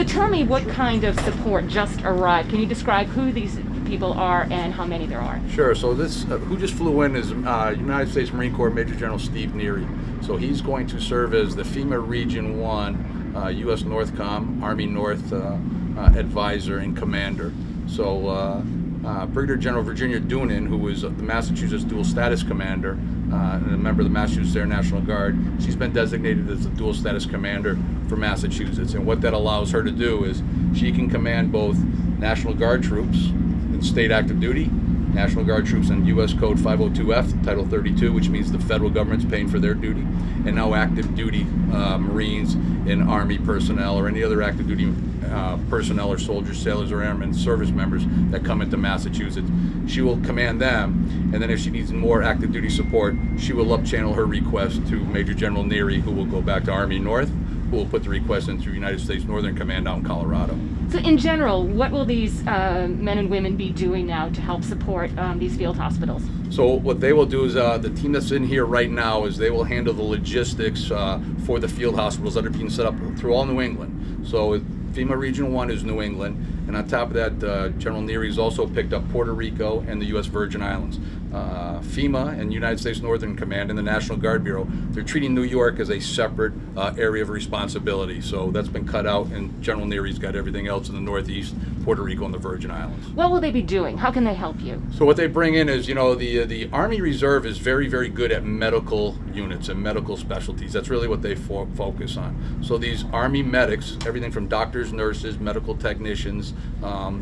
tell me what kind of support just arrived. Can you describe who these people are and how many there are? Sure. So this, who just flew in is United States Marine Corps Major General Steve Neary. So he's going to serve as the FEMA Region 1 U.S. Northcom Army North advisor and commander. So Brigadier General Virginia Doonan, who was the Massachusetts Dual Status Commander and a member of the Massachusetts Air National Guard, she's been designated as the Dual Status Commander for Massachusetts. And what that allows her to do is she can command both National Guard troops in state active duty, National Guard troops in U.S. Code 502F, Title 32, which means the federal government's paying for their duty, and now active duty Marines and Army personnel or any other active duty personnel or soldiers, sailors, or airmen, service members that come into Massachusetts. She will command them, and then if she needs more active duty support, she will up-channel her request to Major General Neary, who will go back to Army North, who will put the request into United States Northern Command out in Colorado. So in general, what will these men and women be doing now to help support these field hospitals? So what they will do is the team that's in here right now is they will handle the logistics for the field hospitals that are being set up through all New England. So FEMA Region 1 is New England, and on top of that, General Neary's also picked up Puerto Rico and the U.S. Virgin Islands. FEMA and United States Northern Command and the National Guard Bureau, they're treating New York as a separate area of responsibility. So that's been cut out, and General Neary's got everything else in the Northeast, Puerto Rico, and the Virgin Islands. What will they be doing? How can they help you? So what they bring in is, the Army Reserve is very, very good at medical units and medical specialties. That's really what they focus on. So these Army medics, everything from doctors, nurses, medical technicians,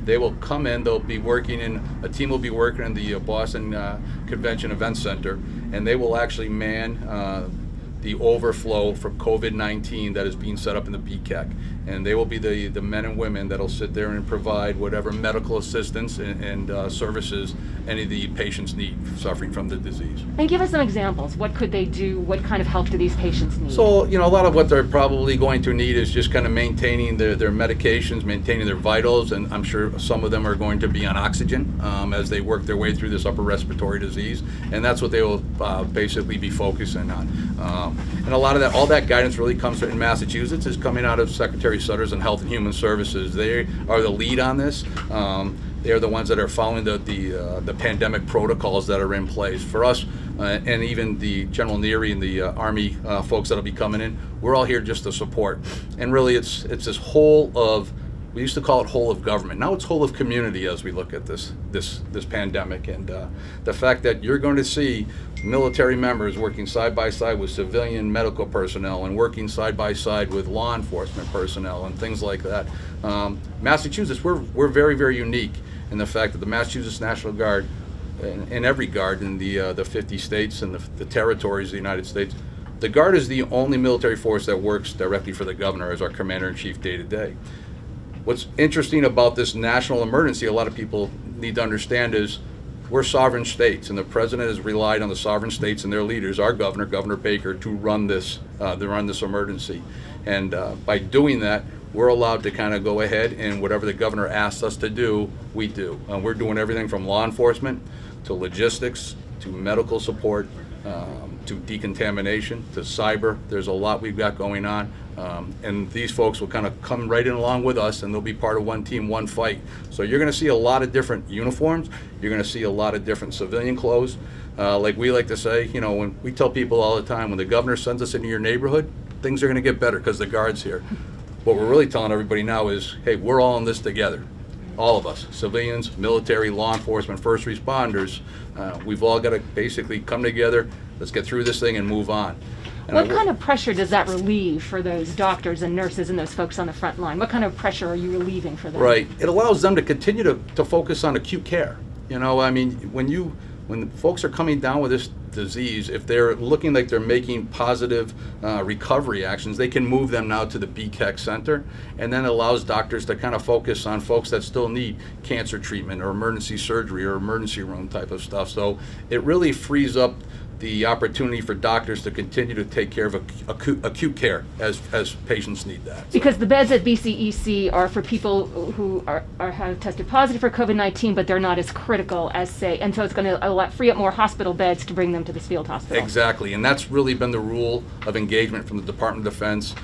they will come in, they'll be working a team will be working in the Boston Convention Event Center, and they will actually man the overflow from COVID-19 that is being set up in the BCAC. And they will be the men and women that'll sit there and provide whatever medical assistance and services any of the patients need suffering from the disease. And give us some examples. What could they do? What kind of help do these patients need? So, a lot of what they're probably going to need is just kind of maintaining their medications, maintaining their vitals, and I'm sure some of them are going to be on oxygen as they work their way through this upper respiratory disease, and that's what they will basically be focusing on. And a lot of that, all that guidance really comes in Massachusetts, is coming out of Secretary Sutters and Health and Human Services. They are the lead on this. They are the ones that are following the pandemic protocols that are in place. For us, and even the General Neary and the Army folks that'll be coming in, we're all here just to support. And really, it's this whole of, we used to call it whole of government. Now it's whole of community as we look at this pandemic, and the fact that you're going to see military members working side by side with civilian medical personnel and working side by side with law enforcement personnel and things like that. Massachusetts, we're very, very unique in the fact that the Massachusetts National Guard, and every guard in the 50 states and the territories of the United States, the Guard is the only military force that works directly for the governor as our commander-in-chief day to day. What's interesting about this national emergency, a lot of people need to understand, is we're sovereign states, and the president has relied on the sovereign states and their leaders, our governor, Governor Baker, to run this emergency. And by doing that, we're allowed to kind of go ahead and whatever the governor asks us to do, we do. We're doing everything from law enforcement to logistics to medical support to decontamination to cyber. There's a lot we've got going on. And these folks will kind of come right in along with us, and they'll be part of one team, one fight. So you're going to see a lot of different uniforms. You're going to see a lot of different civilian clothes. Like we like to say, when we tell people all the time, when the governor sends us into your neighborhood, things are going to get better because the Guard's here. What we're really telling everybody now is, hey, we're all in this together. All of us, civilians, military, law enforcement, first responders, we've all got to basically come together. Let's get through this thing and move on. And what kind of pressure does that relieve for those doctors and nurses and those folks on the front line? What kind of pressure are you relieving for them? Right. It allows them to continue to focus on acute care. When folks are coming down with this disease, if they're looking like they're making positive recovery actions, they can move them now to the BCAC Center, and then it allows doctors to kind of focus on folks that still need cancer treatment or emergency surgery or emergency room type of stuff. So it really frees up the opportunity for doctors to continue to take care of acute care as patients need that. Because the beds at BCEC are for people who have tested positive for COVID-19, but they're not as critical as, say, and so it's going to free up more hospital beds to bring them to this field hospital. Exactly, and that's really been the rule of engagement from the Department of Defense,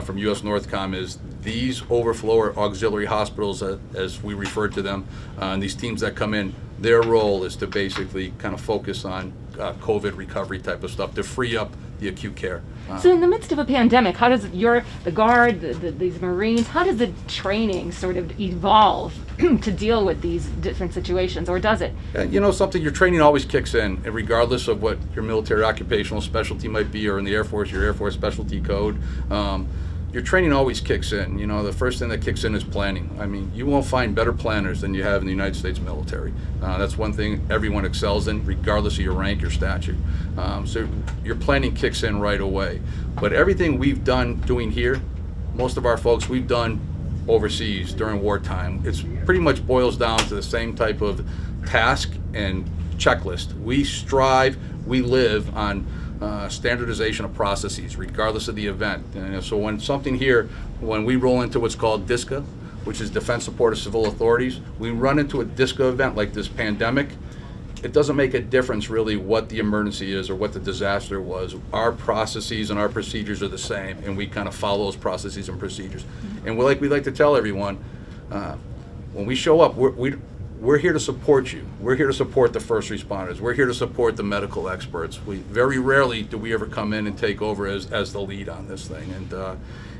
from U.S. Northcom, is these overflow or auxiliary hospitals, as we refer to them, and these teams that come in, their role is to basically kind of focus on COVID recovery type of stuff to free up the acute care. So in the midst of a pandemic, how does the Guard, these Marines, how does the training sort of evolve to deal with these different situations, or does it? You know something, your training always kicks in, and regardless of what your military occupational specialty might be, or in the Air Force, your Air Force specialty code. Your training always kicks in. You know, the first thing that kicks in is planning. I mean, you won't find better planners than you have in the United States military. That's one thing everyone excels in, regardless of your rank or stature. So your planning kicks in right away. But everything we've doing here, most of our folks, we've done overseas during wartime. It's pretty much boils down to the same type of task and checklist. We strive, we live on standardization of processes, regardless of the event. And so when we roll into what's called DISCA, which is Defense Support of Civil Authorities, we run into a DISCA event like this pandemic, it doesn't make a difference really what the emergency is or what the disaster was. Our processes and our procedures are the same, and we kind of follow those processes and procedures. And we like to tell everyone, when we show up, we're here to support you. We're here to support the first responders. We're here to support the medical experts. Very rarely do we ever come in and take over as the lead on this thing,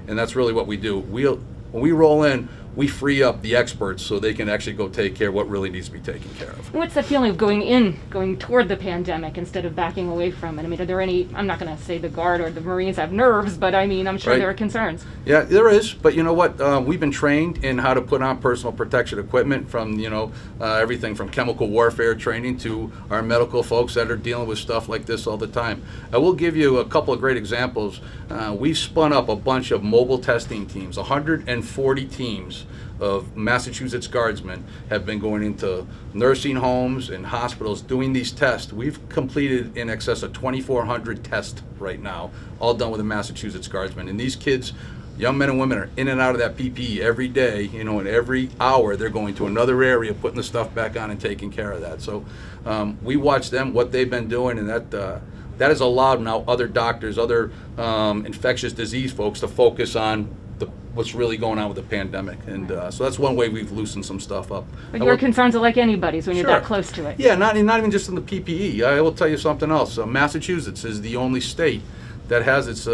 and that's really what we do. When we roll in, we free up the experts so they can actually go take care of what really needs to be taken care of. What's that feeling of going toward the pandemic instead of backing away from it? I mean, are there any, I'm not going to say the Guard or the Marines have nerves, but I mean, I'm sure there are concerns. Yeah, there is, but you know what? We've been trained in how to put on personal protection equipment, from everything from chemical warfare training to our medical folks that are dealing with stuff like this all the time. I will give you a couple of great examples. We've spun up a bunch of mobile testing teams. 140 teams of Massachusetts Guardsmen have been going into nursing homes and hospitals doing these tests. We've completed in excess of 2,400 tests right now, all done with the Massachusetts Guardsmen. And these kids, young men and women, are in and out of that PPE every day, and every hour they're going to another area, putting the stuff back on and taking care of that. So we watch them, what they've been doing, and that has allowed now other doctors, other infectious disease folks to focus on what's really going on with the pandemic. And so that's one way we've loosened some stuff up. But your concerns are like anybody's when you're Sure. that close to it. Yeah, not even just in the PPE. I will tell you something else. Massachusetts is the only state that has its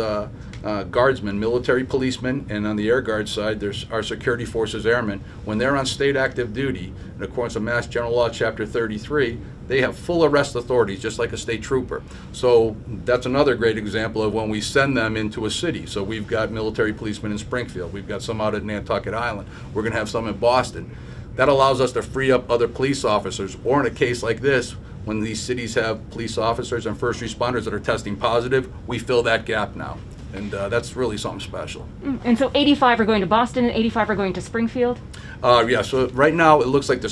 guardsmen, military policemen, and on the Air Guard side, there's our security forces airmen. When they're on state active duty, in accordance with Mass General Law, Chapter 33, they have full arrest authorities, just like a state trooper. So that's another great example of when we send them into a city. So we've got military policemen in Springfield. We've got some out at Nantucket Island. We're going to have some in Boston. That allows us to free up other police officers, or in a case like this, when these cities have police officers and first responders that are testing positive, we fill that gap now. And that's really something special. And so 85 are going to Boston and 85 are going to Springfield? Yeah, so right now it looks like the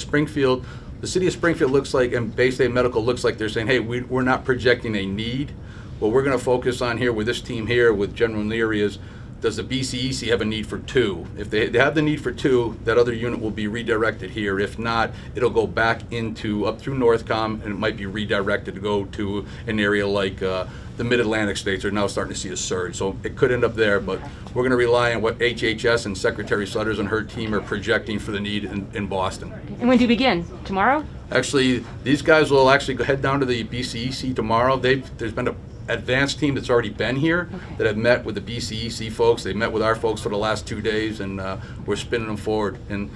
city of Springfield looks like, and Bay State Medical looks like they're saying, hey, we're not projecting a need. What we're going to focus on here with this team here, with General Neary, is does the BCEC have a need for 2? If they have the need for 2, that other unit will be redirected here. If not, it'll go back up through Northcom, and it might be redirected to go to an area like the Mid-Atlantic states are now starting to see a surge. So it could end up there, but we're going to rely on what HHS and Secretary Sutters and her team are projecting for the need in Boston. And when do you begin? Tomorrow? Actually, these guys will actually head down to the BCEC tomorrow. There's been an advanced team that's already been here that have met with the BCEC folks. They met with our folks for the last 2 days, and we're spinning them forward. And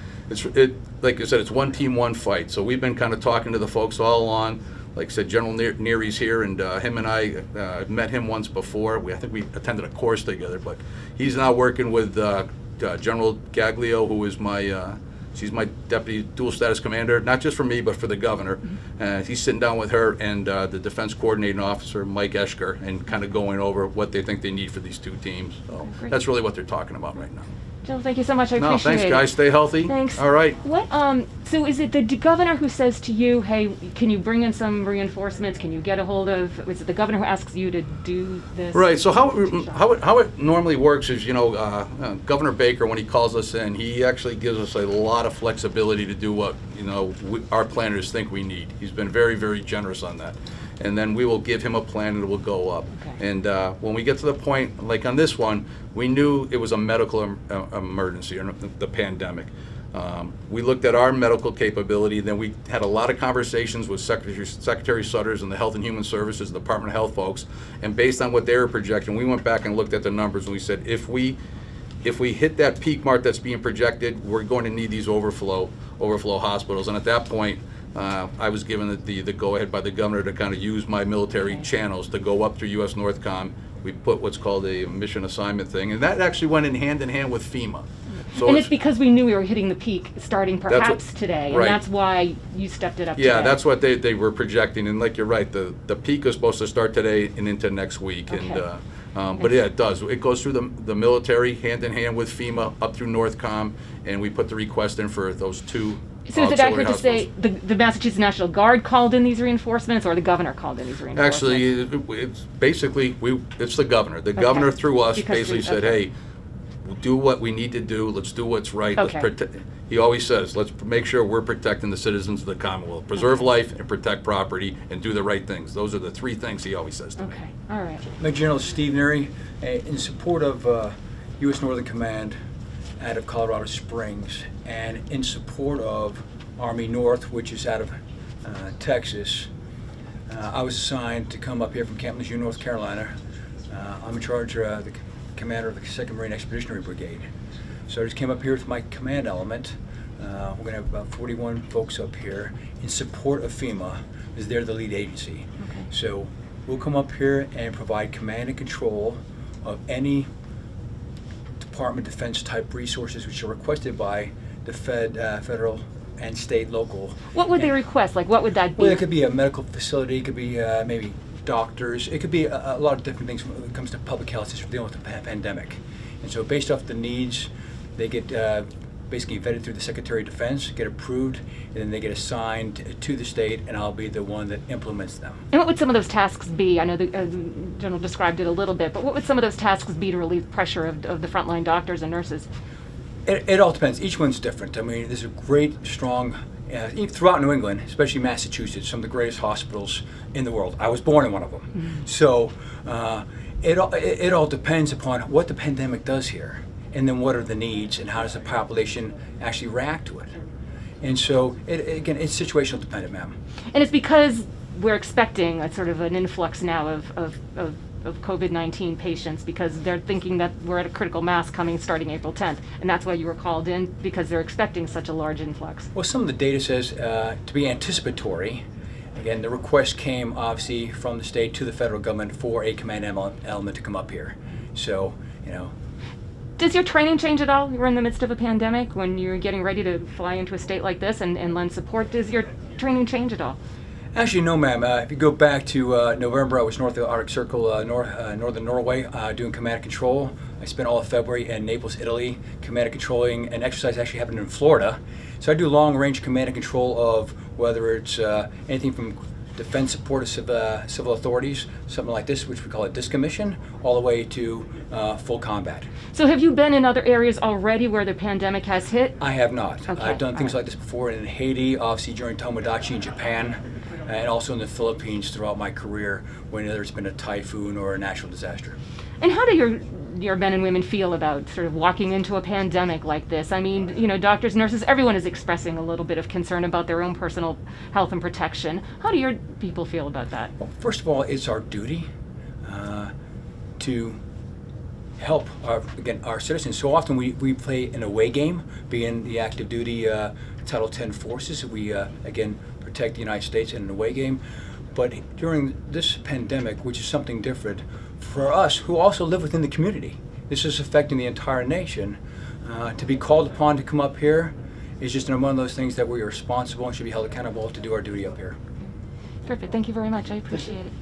like I said, it's one team, one fight. So we've been kind of talking to the folks all along. Like I said, General Neary's here, and him and I met him once before. I think we attended a course together, but he's now working with General Gaglio, who is she's my deputy dual status commander, not just for me, but for the governor. He's sitting down with her and the defense coordinating officer, Mike Eschker, and kind of going over what they think they need for these 2 teams. So that's really what they're talking about right now. Jill, thank you so much. I No, appreciate thanks, it. guys. Stay healthy. Thanks. All right. What? So is it the governor who says to you, "Hey, can you bring in some reinforcements? Can you get a hold of?" Is it the governor who asks you to do this? Right. So how it normally works is, Governor Baker, when he calls us in, he actually gives us a lot of flexibility to do what our planners think we need. He's been very, very generous on that. And then we will give him a plan and it will go up. Okay. And when we get to the point, like on this one, we knew it was a medical emergency, or the pandemic. We looked at our medical capability, then we had a lot of conversations with Secretary Sutters and the Health and Human Services, Department of Health folks, and based on what they were projecting, we went back and looked at the numbers and we said, if we hit that peak mark that's being projected, we're going to need these overflow hospitals. And at that point, I was given the go-ahead by the governor to kind of use my military channels to go up through U.S. Northcom. We put what's called a mission assignment thing, and that actually went in hand with FEMA. So and it's because we knew we were hitting the peak starting perhaps today, and right. that's why you stepped it up Yeah, today. that's what they were projecting, and like you're right, the peak is supposed to start today and into next week. Okay. But yeah, it does. It goes through the military hand in hand with FEMA up through Northcom, and we put the request in for those two. So is it accurate to say the Massachusetts National Guard called in these reinforcements, or the governor called in these reinforcements? Actually, it's basically it's the governor. The governor through us basically said, "Hey, we'll do what we need to do. Let's do what's right. Okay. Let's he always says, let's make sure we're protecting the citizens of the Commonwealth, preserve life and protect property, and do the right things. Those are the three things he always says to me. Okay, all right. Major General Steve Neary, in support of U.S. Northern Command out of Colorado Springs, and in support of Army North, which is out of Texas, I was assigned to come up here from Camp Lejeune, North Carolina. I'm in charge of the commander of the 2nd Marine Expeditionary Brigade. So I just came up here with my command element. We're going to have about 41 folks up here in support of FEMA, because they're the lead agency. Okay. So we'll come up here and provide command and control of any Department of Defense type resources which are requested by the federal and state, local. What would they request? Like, what would that be? Well, it could be a medical facility, it could be maybe doctors, it could be a lot of different things when it comes to public health, since we're dealing with the pandemic. And so based off the needs, they get basically vetted through the Secretary of Defense, get approved, and then they get assigned to the state, and I'll be the one that implements them. And what would some of those tasks be? I know the General described it a little bit, but what would some of those tasks be to relieve pressure of the frontline doctors and nurses? It all depends. Each one's different. I mean, there's a great, strong, throughout New England, especially Massachusetts, some of the greatest hospitals in the world. I was born in one of them. Mm-hmm. So it all depends upon what the pandemic does here, and then what are the needs, and how does the population actually react to it. And so, again, it's situational dependent, ma'am. And it's because we're expecting a sort of an influx now of COVID-19 patients, because they're thinking that we're at a critical mass coming starting April 10th, and that's why you were called in, because they're expecting such a large influx. Well, some of the data says to be anticipatory. Again, the request came obviously from the state to the federal government for a command element to come up here. So, Does your training change at all? We're in the midst of a pandemic, when you're getting ready to fly into a state like this and lend support. Does your training change at all? Actually, no, ma'am. If you go back to November, I was north of the Arctic Circle, northern Norway, doing command and control. I spent all of February in Naples, Italy, command and controlling. An exercise actually happened in Florida. So I do long-range command and control of whether it's anything from defense support of civil authorities, something like this, which we call a discommission, all the way to full combat. So have you been in other areas already where the pandemic has hit? I have not. Okay. I've done things like this before in Haiti, obviously during Tomodachi in Japan, and also in the Philippines throughout my career when there's been a typhoon or a natural disaster. And how do your men and women feel about sort of walking into a pandemic like this? I mean, doctors, nurses, everyone is expressing a little bit of concern about their own personal health and protection. How do your people feel about that? Well, first of all, it's our duty to help our citizens. So often we play an away game, being the active duty Title 10 forces. We again protect the United States in an away game. But during this pandemic, which is something different, for us who also live within the community, this is affecting the entire nation. To be called upon to come up here is just one of those things that we are responsible and should be held accountable to do our duty up here. Perfect. Thank you very much. I appreciate it.